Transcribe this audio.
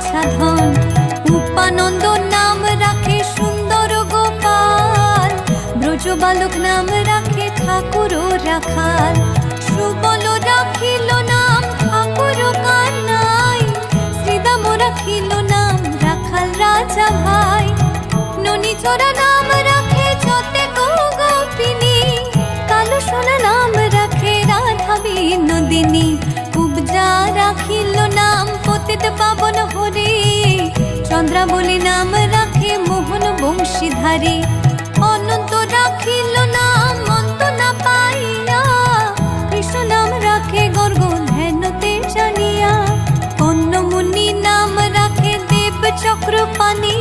বাছা ধন। উপানন্দ নাম রাখে সুন্দর গোপাল, ব্রজ বালক নাম রাখে ঠাকুর রাখাল। সুবল রাখিল নাম ঠাকুর কানাই, শ্রীদাম রাখিল নাম রাখাল রাজা ভাই। ননী চোরা নাম রাখে যতে গোপিনী, কালো সোনা নাম রাখে রাধা বিনোদিনী। কুবজা রাখিল নাম পতিত পাবন হরি, চন্দ্রাবলী নাম রাখে মোহন বংশীধারী। অনন্ত রাখিল নাম অন্ত না পাইয়া, কৃষ্ণ নাম রাখে গর্গ ধ্যানতে জানিয়া। কর্ণমুনি নাম রাখে দেব চক্র পানি,